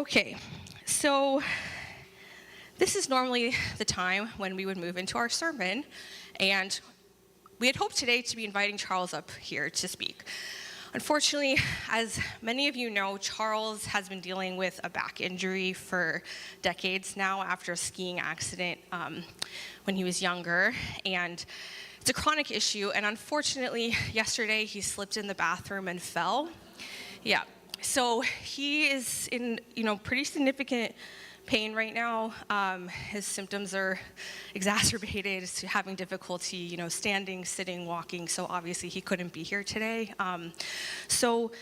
Okay, so this is normally the time when we would move into our sermon, and we had hoped today to be inviting Charles up here to speak. Unfortunately, as many of you know, Charles has been dealing with a back injury for decades now after a skiing accident when he was younger, and it's a chronic issue, and unfortunately, yesterday he slipped in the bathroom and fell. Yeah. So he is in, pretty significant pain right now. His symptoms are exacerbated, he's having difficulty, standing, sitting, walking. So obviously he couldn't be here today. So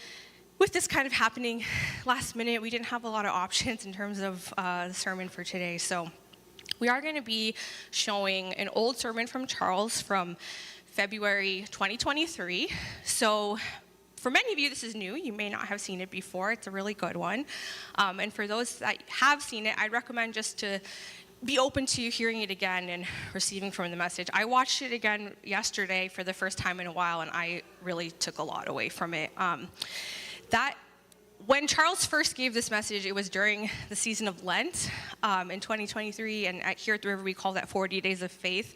with this kind of happening last minute, we didn't have a lot of options in terms of the sermon for today. So we are going to be showing an old sermon from Charles from February 2023. So for many of you, this is new. You may not have seen it before. It's a really good one. And for those that have seen it, I'd recommend just to be open to hearing it again and receiving from the message. I watched it again yesterday for the first time in a while, and I really took a lot away from it. When Charles first gave this message, it was during the season of Lent in 2023, and here at the River, we call that 40 Days of Faith.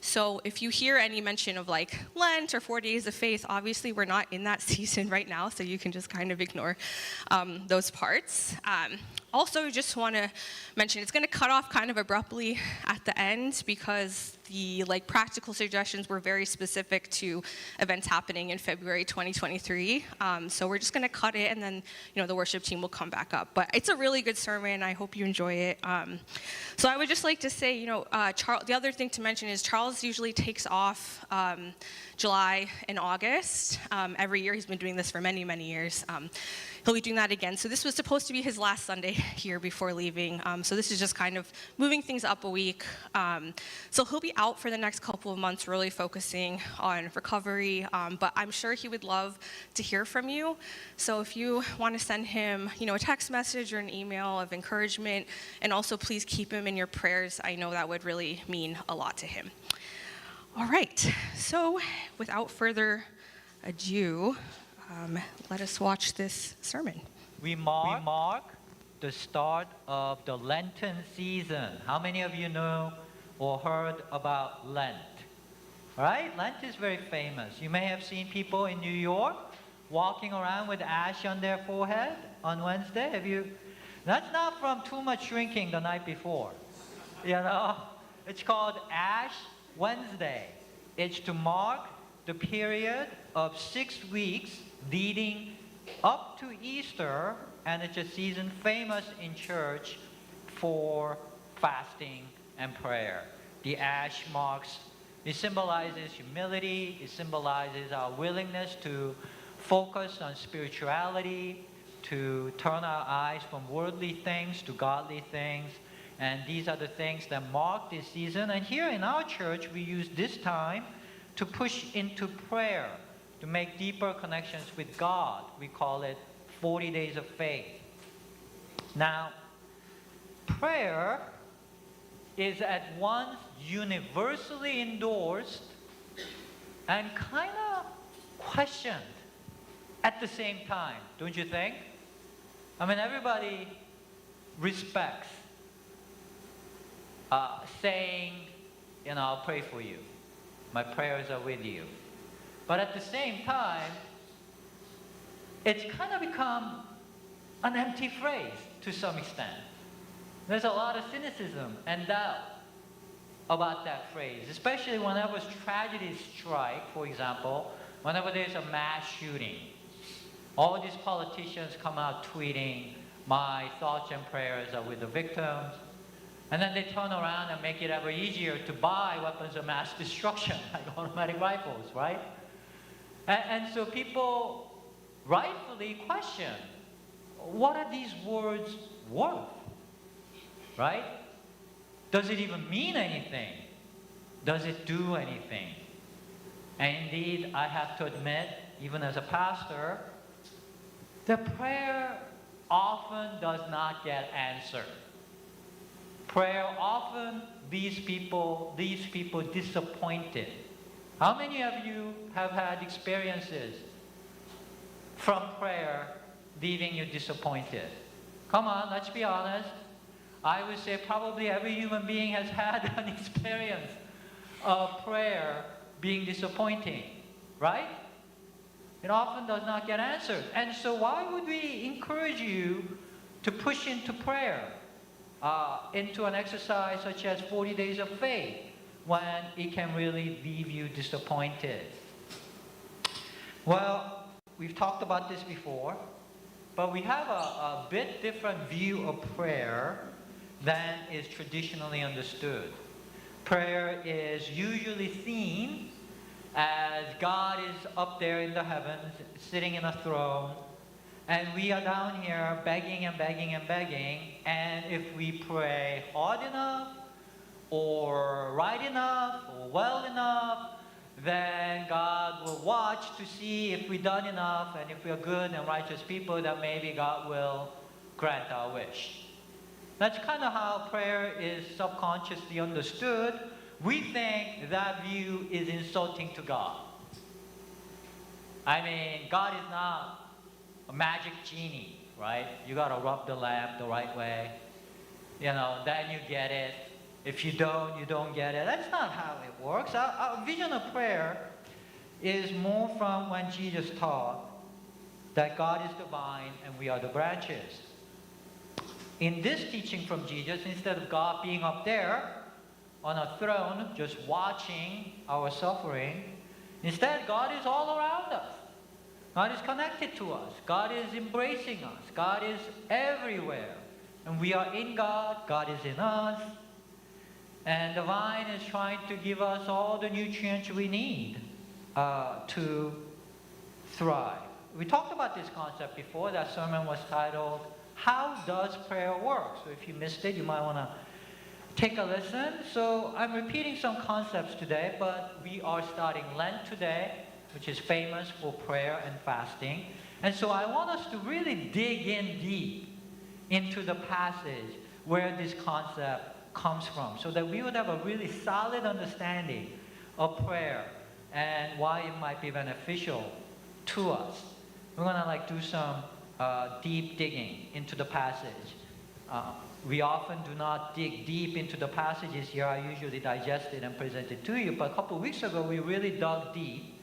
So if you hear any mention of like Lent or 40 Days of Faith, obviously we're not in that season right now, so you can just kind of ignore those parts. Also, just want to mention, it's going to cut off kind of abruptly at the end because the practical suggestions were very specific to events happening in February 2023. So we're just going to cut it, and then the worship team will come back up. But it's a really good sermon. I hope you enjoy it. So I would just like to say, the other thing to mention is Charles usually takes off July and August. Every year, he's been doing this for many, many years. He'll be doing that again. So this was supposed to be his last Sunday here before leaving. So this is just kind of moving things up a week. So he'll be out for the next couple of months, really focusing on recovery. But I'm sure he would love to hear from you. So if you want to send him, a text message or an email of encouragement, and also please keep him in your prayers. I know that would really mean a lot to him. All right. So without further ado, let us watch this sermon. We mark the start of the Lenten season. How many of you know or heard about Lent? Right? Lent is very famous. You may have seen people in New York walking around with ash on their forehead on Wednesday. Have you? That's not from too much drinking the night before. It's called Ash Wednesday. It's to mark the period of 6 weeks leading up to Easter, and it's a season famous in church for fasting and prayer. The ash it symbolizes humility, it symbolizes our willingness to focus on spirituality, to turn our eyes from worldly things to godly things, and these are the things that mark this season. And here in our church, we use this time to push into prayer, to make deeper connections with God. We call it 40 Days of Faith. Now, prayer is at once universally endorsed and kind of questioned at the same time, don't you think? Everybody respects saying, I'll pray for you. My prayers are with you. But at the same time, it's kind of become an empty phrase to some extent. There's a lot of cynicism and doubt about that phrase, especially whenever tragedies strike. For example, whenever there's a mass shooting, all these politicians come out tweeting, "My thoughts and prayers are with the victims." And then they turn around and make it ever easier to buy weapons of mass destruction, like automatic rifles, right? And so people rightfully question, what are these words worth? Right? Does it even mean anything? Does it do anything? And indeed, I have to admit, even as a pastor, that prayer often does not get answered. Prayer often leaves people disappointed. How many of you have had experiences from prayer leaving you disappointed? Come on, let's be honest. I would say probably every human being has had an experience of prayer being disappointing, right? It often does not get answered. And so why would we encourage you to push into prayer, into an exercise such as 40 days of faith, when it can really leave you disappointed? Well, we've talked about this before, but we have a bit different view of prayer than is traditionally understood. Prayer is usually seen as God is up there in the heavens, sitting in a throne, and we are down here begging and begging and begging, and if we pray hard enough, or right enough, or well enough, then God will watch to see if we've done enough, and if we are good and righteous people, then maybe God will grant our wish. That's kind of how prayer is subconsciously understood. We think that view is insulting to God. I mean, God is not a magic genie, right? You gotta rub the lamp the right way, then you get it. If you don't get it. That's not how it works. Our vision of prayer is more from when Jesus taught that God is the vine and we are the branches. In this teaching from Jesus, instead of God being up there on a throne just watching our suffering, instead God is all around us. God is connected to us. God is embracing us. God is everywhere. And we are in God. God is in us. And the vine is trying to give us all the nutrients we need to thrive. We talked about this concept before. That sermon was titled, How Does Prayer Work? So if you missed it, you might want to take a listen. So I'm repeating some concepts today, but we are starting Lent today, which is famous for prayer and fasting. And so I want us to really dig in deep into the passage where this concept comes from, so that we would have a really solid understanding of prayer and why it might be beneficial to us. We're going to do some deep digging into the passage. We often do not dig deep into the passages here. I usually digest it and present it to you. But a couple of weeks ago, we really dug deep.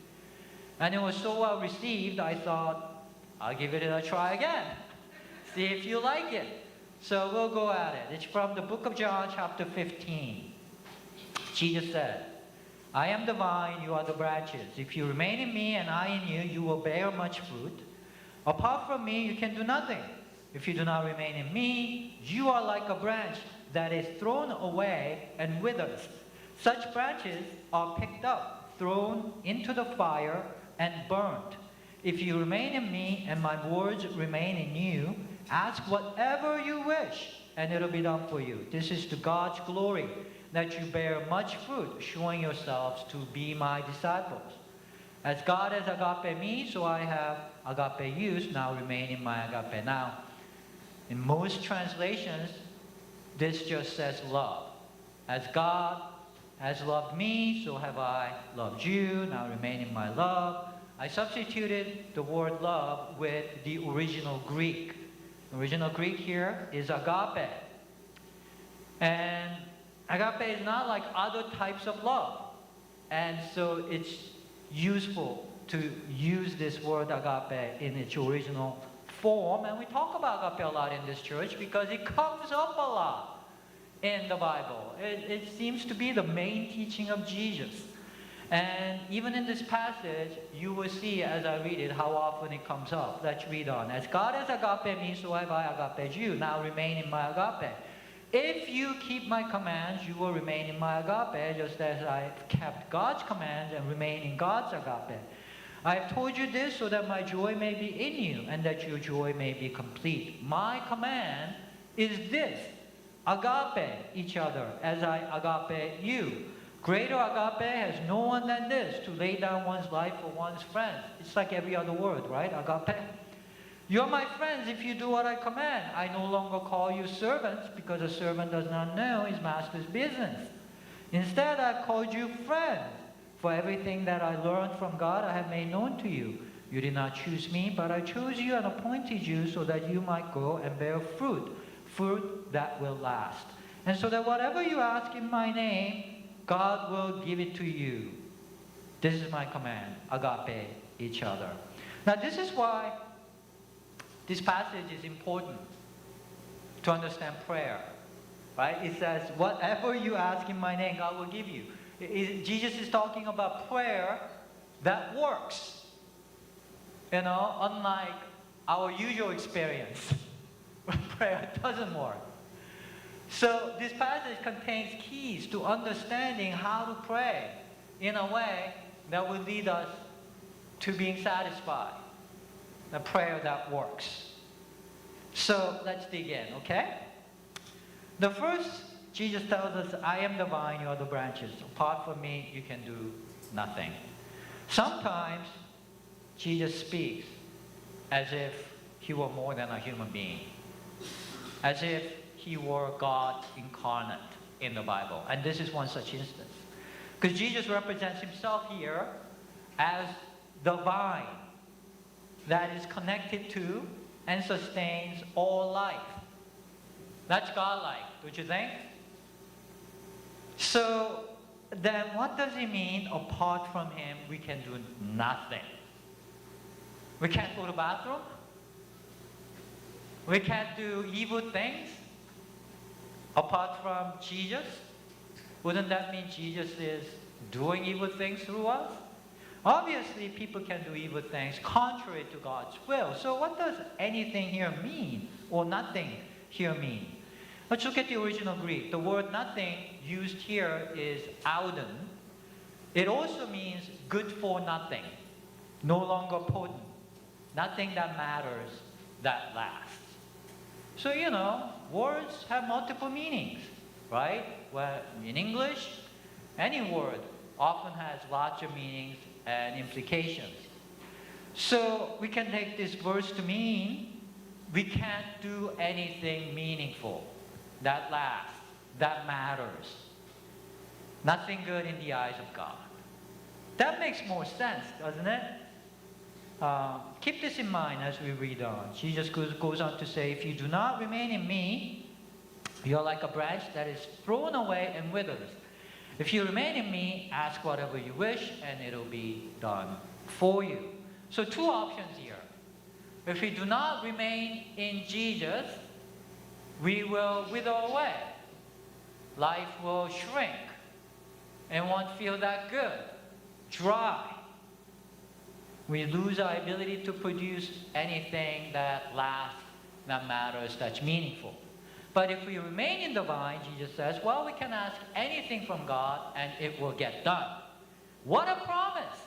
And it was so well received, I thought, I'll give it a try again. See if you like it. So we'll go at it. It's from the book of John, chapter 15. Jesus said, I am the vine, you are the branches. If you remain in me and I in you, you will bear much fruit. Apart from me, you can do nothing. If you do not remain in me, you are like a branch that is thrown away and withers. Such branches are picked up, thrown into the fire, and burnt. If you remain in me and my words remain in you, ask whatever you wish, and it'll be done for you. This is to God's glory, that you bear much fruit, showing yourselves to be my disciples. As God has agape me, so I have agape you. Now remain in my agape. Now, in most translations, this just says love. As God has loved me, so have I loved you. Now remain in my love. I substituted the word love with the original Greek. The original Greek here is agape. And agape is not like other types of love. And so it's useful to use this word agape in its original form. And we talk about agape a lot in this church because it comes up a lot in the Bible. It seems to be the main teaching of Jesus. And even in this passage, you will see as I read it how often it comes up. Let's read on. As God has agape me, so have I agape you. Now remain in my agape. If you keep my commands, you will remain in my agape, just as I kept God's commands and remain in God's agape. I have told you this so that my joy may be in you and that your joy may be complete. My command is this: agape each other as I agape you. Greater agape has no one than this, to lay down one's life for one's friends. It's like every other word, right? Agape. You're my friends if you do what I command. I no longer call you servants, because a servant does not know his master's business. Instead, I've called you friends. For everything that I learned from God, I have made known to you. You did not choose me, but I chose you and appointed you so that you might go and bear fruit, fruit that will last. And so that whatever you ask in my name, God will give it to you. This is my command, agape each other. Now this is why this passage is important to understand prayer. Right? It says, whatever you ask in my name, God will give you. Jesus is talking about prayer that works. You know, unlike our usual experience, prayer doesn't work. So this passage contains keys to understanding how to pray in a way that will lead us to being satisfied. A prayer that works. So let's dig in, okay? The first, Jesus tells us, I am the vine, you are the branches. Apart from me, you can do nothing. Sometimes Jesus speaks as if he were more than a human being. As if he were God incarnate in the Bible. And this is one such instance. Because Jesus represents himself here as the vine that is connected to and sustains all life. That's God-like, don't you think? So then what does it mean apart from him we can do nothing? We can't go to the bathroom? We can't do evil things apart from Jesus? Wouldn't that mean Jesus is doing evil things through us? Obviously, people can do evil things contrary to God's will. So what does anything here mean, or nothing here mean? Let's look at the original Greek. The word nothing used here is audon. It also means good for nothing, no longer potent, nothing that matters, that lasts. So, you know, words have multiple meanings, right? Well, in English, any word often has lots of meanings and implications. So we can take this verse to mean we can't do anything meaningful that lasts, that matters. Nothing good in the eyes of God. That makes more sense, doesn't it? Keep this in mind as we read on. Jesus goes on to say, if you do not remain in me, you're like a branch that is thrown away and withers. If you remain in me, ask whatever you wish, and it'll be done for you. So two options here. If we do not remain in Jesus, we will wither away. Life will shrink and won't feel that good. Dry. We lose our ability to produce anything that lasts, that matters, that's meaningful. But if we remain in the vine, Jesus says, well, we can ask anything from God and it will get done. What a promise!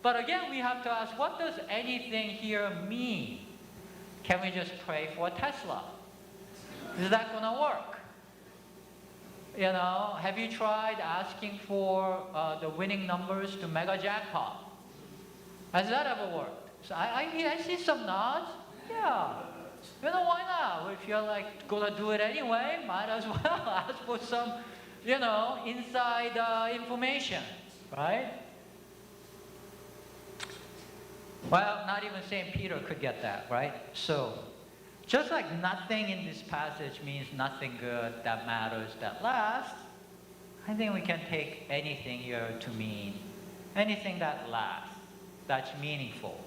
But again, we have to ask, what does anything here mean? Can we just pray for a Tesla? Is that going to work? You know, have you tried asking for the winning numbers to mega jackpot? Has that ever worked? So I see some nods. Yeah. You know, why not? If you're like going to do it anyway, might as well ask for some, you know, inside information, right? Well, not even St. Peter could get that, right? So, just like nothing in this passage means nothing good that matters, that lasts, I think we can take anything here to mean anything that lasts, that's meaningful,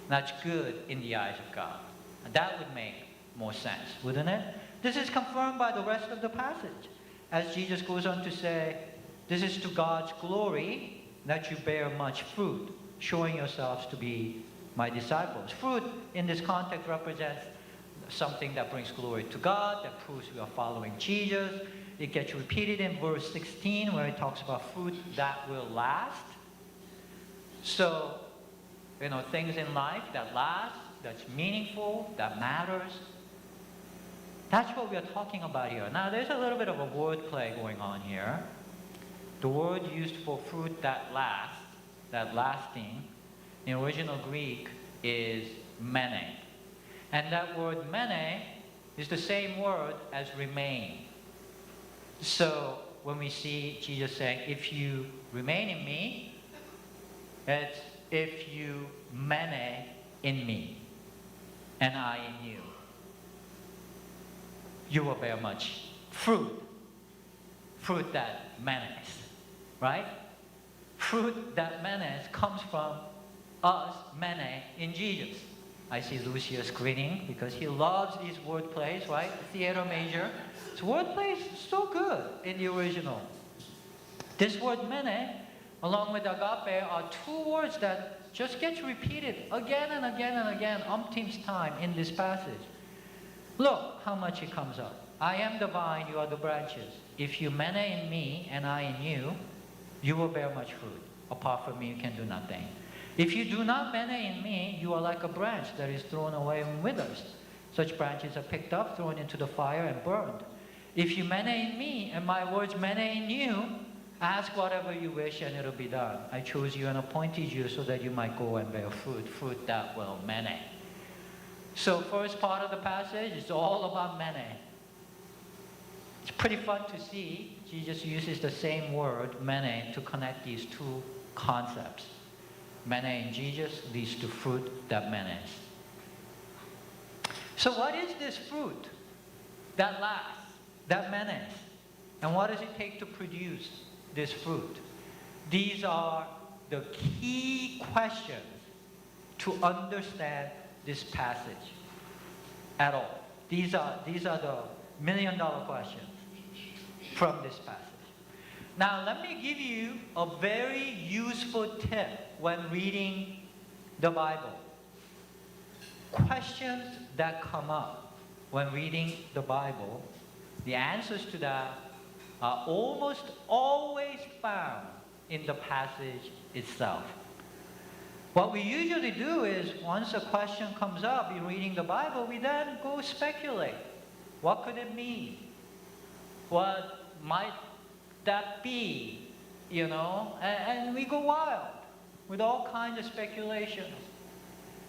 that's good in the eyes of God. And that would make more sense, wouldn't it? This is confirmed by the rest of the passage. As Jesus goes on to say, this is to God's glory that you bear much fruit, showing yourselves to be my disciples. Fruit in this context represents something that brings glory to God, that proves we are following Jesus. It gets repeated in verse 16 where it talks about fruit that will last. So, you know, things in life that last, that's meaningful, that matters. That's what we are talking about here. Now, there's a little bit of a word play going on here. The word used for fruit that lasts, that lasting, in original Greek is mene. And that word mene is the same word as remain. So when we see Jesus saying, if you remain in me, it's if you mene in me, and I in you, you will bear much fruit. Fruit that menace, right? Fruit that menace comes from us, mene, in Jesus. I see Lucius grinning because he loves these wordplays, right? Theater major. This wordplay is so good in the original. This word mene, along with agape, are two words that just get repeated again and again and again, umpteenth time in this passage. Look how much it comes up. I am the vine, you are the branches. If you mene in me and I in you, you will bear much fruit. Apart from me, you can do nothing. If you do not mene in me, you are like a branch that is thrown away and withers. Such branches are picked up, thrown into the fire, and burned. If you mene in me, and my words mene in you, ask whatever you wish, and it'll be done. I chose you and appointed you so that you might go and bear fruit, fruit that will mene. So first part of the passage is all about mene. It's pretty fun to see. Jesus uses the same word, mene, to connect these two concepts. Mene in Jesus leads to fruit that menes. So what is this fruit that lasts, that menes? And what does it take to produce this fruit? These are the key questions to understand this passage at all. These are the million-dollar questions from this passage. Now, let me give you a very useful tip when reading the Bible. Questions that come up when reading the Bible, the answers to that are almost always found in the passage itself. What we usually do is, once a question comes up in reading the Bible, we then go speculate. What could it mean? What might that be? You know? And we go wild with all kinds of speculations.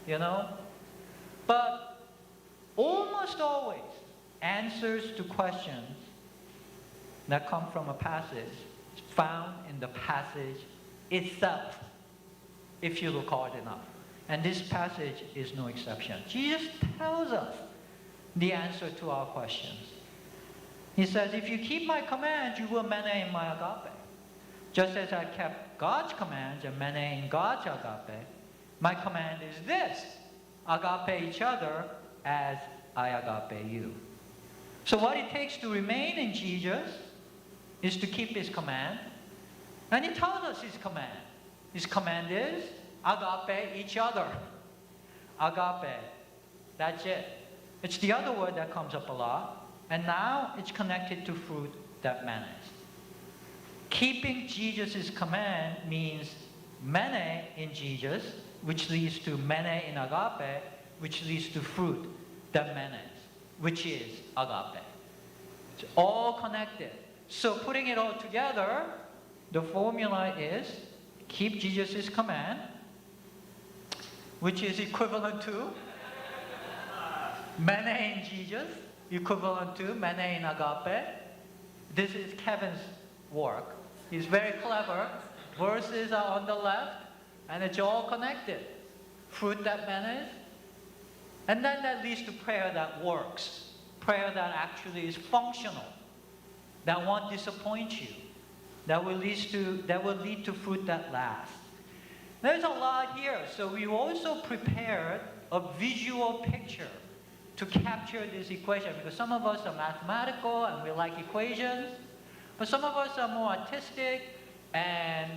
You know? But almost always, answers to questions that come from a passage is found in the passage itself, if you look hard enough. And this passage is no exception. Jesus tells us the answer to our questions. He says, if you keep my commands, you will mene in my agape. Just as I kept God's commands and mene in God's agape, my command is this: agape each other as I agape you. So what it takes to remain in Jesus is to keep his command. And he tells us his command. His command is agape each other. Agape. That's it. It's the other word that comes up a lot. And now it's connected to fruit that menes. Keeping Jesus' command means mene in Jesus, which leads to mene in agape, which leads to fruit that menes, which is agape. It's all connected. So putting it all together, the formula is keep Jesus' command, which is equivalent to mene in Jesus, equivalent to mene in agape. This is Kevin's work. He's very clever. Verses are on the left, and it's all connected. Fruit that menes, and then that leads to prayer that works. Prayer that actually is functional, that won't disappoint you, that will lead to fruit that lasts. There's a lot here, so we also prepared a visual picture to capture this equation, because some of us are mathematical and we like equations, but some of us are more artistic and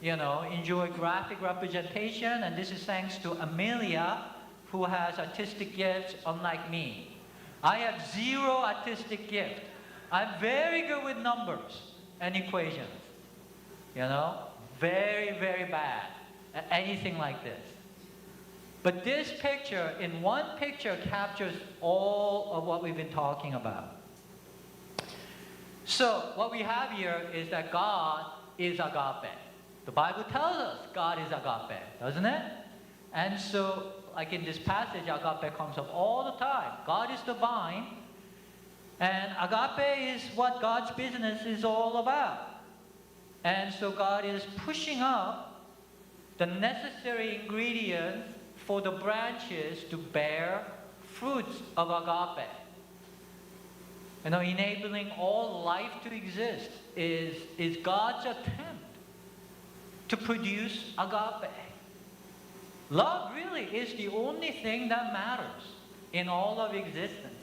enjoy graphic representation, and this is thanks to Amelia, who has artistic gifts unlike me. I have zero artistic gift. I'm very good with numbers and equations. Very, very bad at anything like this. But this picture, in one picture, captures all of what we've been talking about. So, what we have here is that God is agape. The Bible tells us God is agape, doesn't it? And so, like in this passage, agape comes up all the time. God is the vine, and agape is what God's business is all about. And so God is pushing up the necessary ingredients for the branches to bear fruits of agape. Enabling all life to exist is God's attempt to produce agape. Love really is the only thing that matters in all of existence.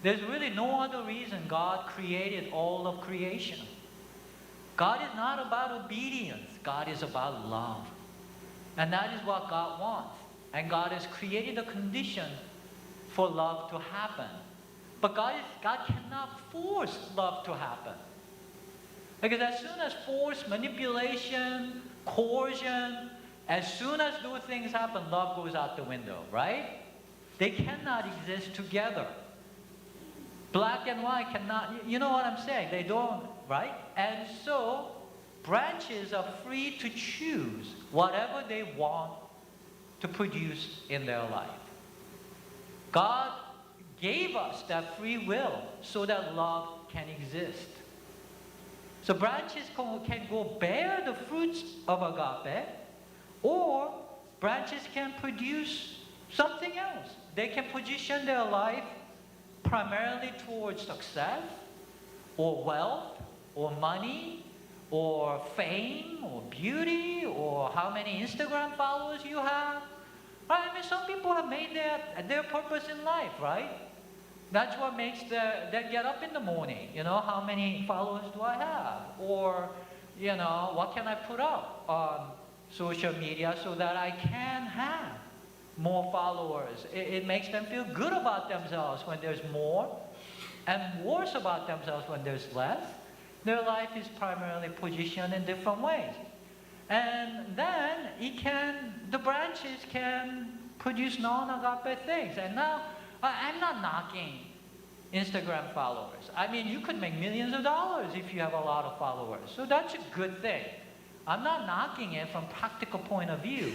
There's really no other reason God created all of creation. God is not about obedience. God is about love. And that is what God wants. And God has created a condition for love to happen. But God cannot force love to happen. Because as soon as force, manipulation, coercion, as soon as those things happen, love goes out the window, right? They cannot exist together. Black and white cannot, you know what I'm saying? They don't, right? And so, branches are free to choose whatever they want to produce in their life. God gave us that free will so that love can exist. So branches can go bear the fruits of agape, or branches can produce something else. They can position their life primarily towards success, or wealth, or money, or fame, or beauty, or how many Instagram followers you have. Right? I mean, some people have made their purpose in life, right? That's what makes them get up in the morning. How many followers do I have? Or, what can I put up on social media so that I can have more followers? It makes them feel good about themselves when there's more, and worse about themselves when there's less. Their life is primarily positioned in different ways. And then the branches can produce non-agape things. And now, I'm not knocking Instagram followers. I mean, you could make millions of dollars if you have a lot of followers. So that's a good thing. I'm not knocking it from practical point of view.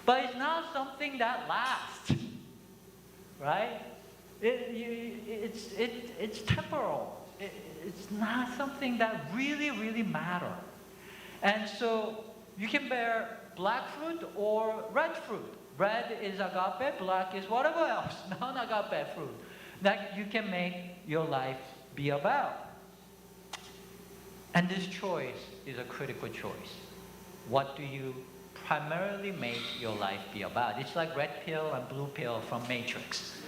But it's not something that lasts, right? It's temporal. It's not something that really, really matters. And so you can bear black fruit or red fruit. Red is agape, black is whatever else, non-agape fruit, that you can make your life be about. And this choice is a critical choice. What do you primarily make your life be about? It's like red pill and blue pill from Matrix.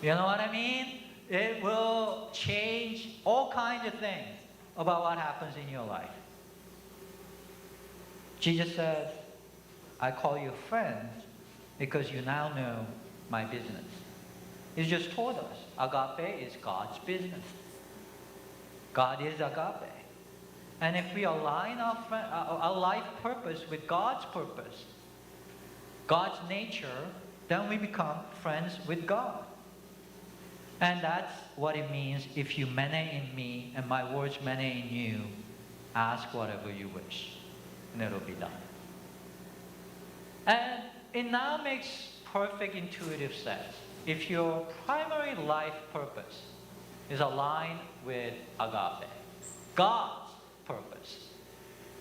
You know what I mean? It will change all kinds of things about what happens in your life. Jesus says, I call you friends because you now know my business. He just told us, agape is God's business. God is agape. And if we align our life purpose with God's purpose, God's nature, then we become friends with God. And that's what it means, if you marinate in me and my words marinate in you, ask whatever you wish, and it'll be done. And it now makes perfect intuitive sense. If your primary life purpose is aligned with agape, God's purpose,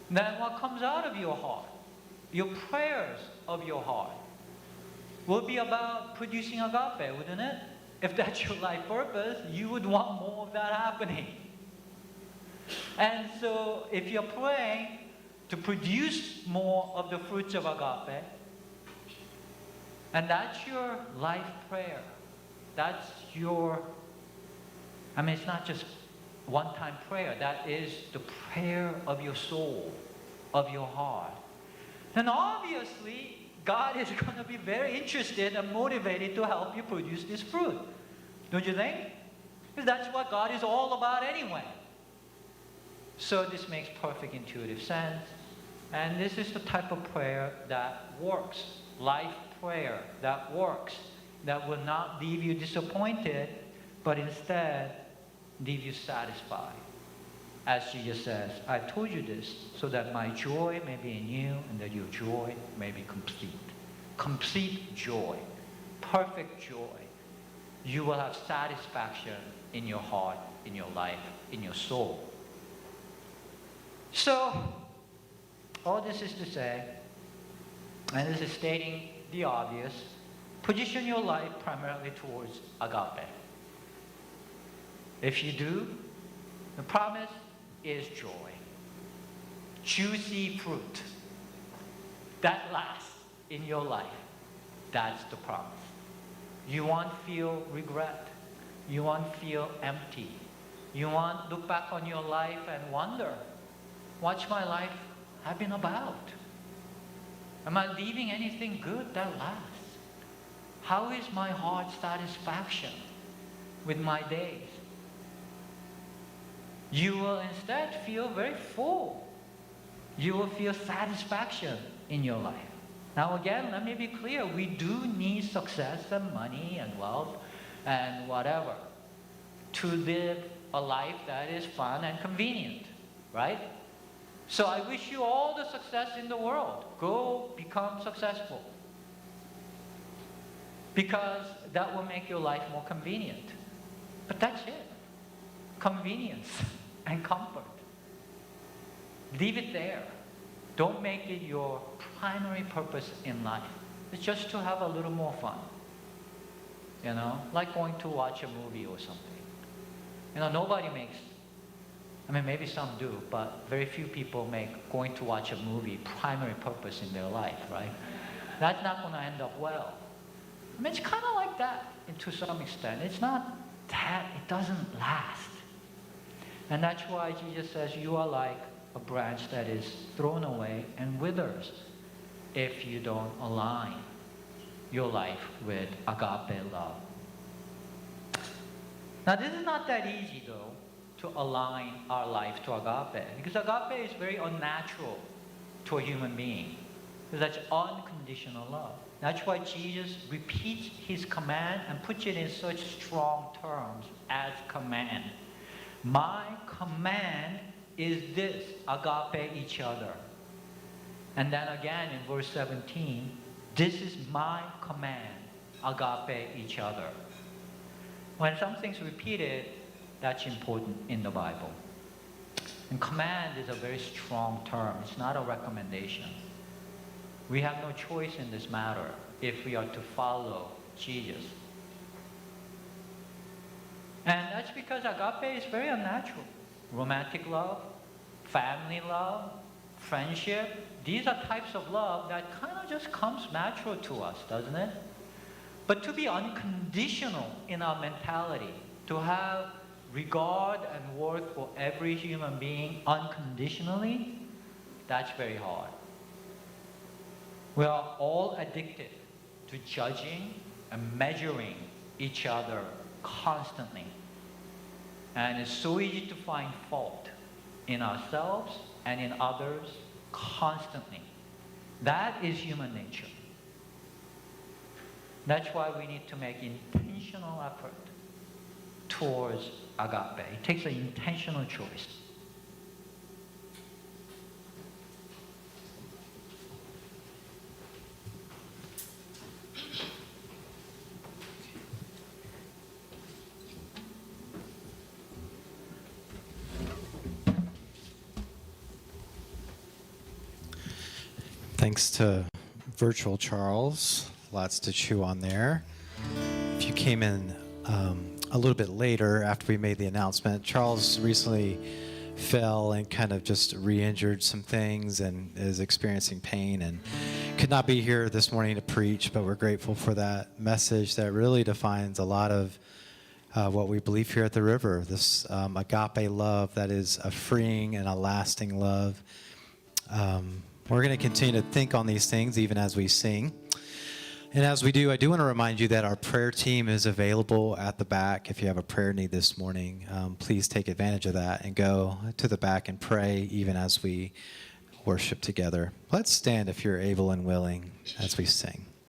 then what comes out of your heart, your prayers of your heart, will be about producing agape, wouldn't it? If that's your life purpose, you would want more of that happening. And so if you're praying to produce more of the fruits of agape, and that's your life prayer, that's your, it's not just one-time prayer, that is the prayer of your soul, of your heart. And obviously, God is going to be very interested and motivated to help you produce this fruit. Don't you think? Because that's what God is all about anyway. So this makes perfect intuitive sense. And this is the type of prayer that works. Life prayer that works. That will not leave you disappointed, but instead leave you satisfied. As Jesus says, I told you this so that my joy may be in you and that your joy may be complete. Complete joy. Perfect joy. You will have satisfaction in your heart, in your life, in your soul. So, all this is to say, And this is stating the obvious. Position your life primarily towards agape. If you do, the promise is joy. Juicy fruit that lasts in your life. That's the promise. You won't feel regret. You won't feel empty. You won't look back on your life and wonder, what's my life have been about? Am I leaving anything good that lasts? How is my heart's satisfaction with my days? You will instead feel very full. You will feel satisfaction in your life. Now again, let me be clear. We do need success and money and wealth and whatever to live a life that is fun and convenient, right? So I wish you all the success in the world. Go become successful. Because that will make your life more convenient. But that's it. Convenience and comfort. Leave it there. Don't make it your primary purpose in life. It's just to have a little more fun. You know, like going to watch a movie or something. You know, nobody makes, I mean, maybe some do, but very few people make going to watch a movie primary purpose in their life, right? That's not going to end up well. I mean, it's kind of like that to some extent. It's not that, it doesn't last. And that's why Jesus says you are like a branch that is thrown away and withers if you don't align your life with agape love. Now, this is not that easy, though, to align our life to agape, because agape is very unnatural to a human being, because that's unconditional love. That's why Jesus repeats his command and puts it in such strong terms as command. My command is this, agape each other. And then again in verse 17, this is my command, agape each other. When something's repeated, that's important in the Bible. And command is a very strong term. It's not a recommendation. We have no choice in this matter if we are to follow Jesus. And that's because agape is very unnatural. Romantic love, family love, friendship, these are types of love that kind of just comes natural to us, doesn't it? But to be unconditional in our mentality, to have regard and worth for every human being unconditionally, that's very hard. We are all addicted to judging and measuring each other constantly. And it's so easy to find fault in ourselves and in others constantly. That is human nature. That's why we need to make intentional effort towards agape. It takes an intentional choice. Thanks to Virtual Charles. Lots to chew on there. If you came in a little bit later after we made the announcement, Charles recently fell and kind of just re-injured some things and is experiencing pain and could not be here this morning to preach, but we're grateful for that message that really defines a lot of what we believe here at the River, this agape love that is a freeing and a lasting love. We're going to continue to think on these things even as we sing. And as we do, I do want to remind you that our prayer team is available at the back. If you have a prayer need this morning, please take advantage of that and go to the back and pray even as we worship together. Let's stand if you're able and willing as we sing.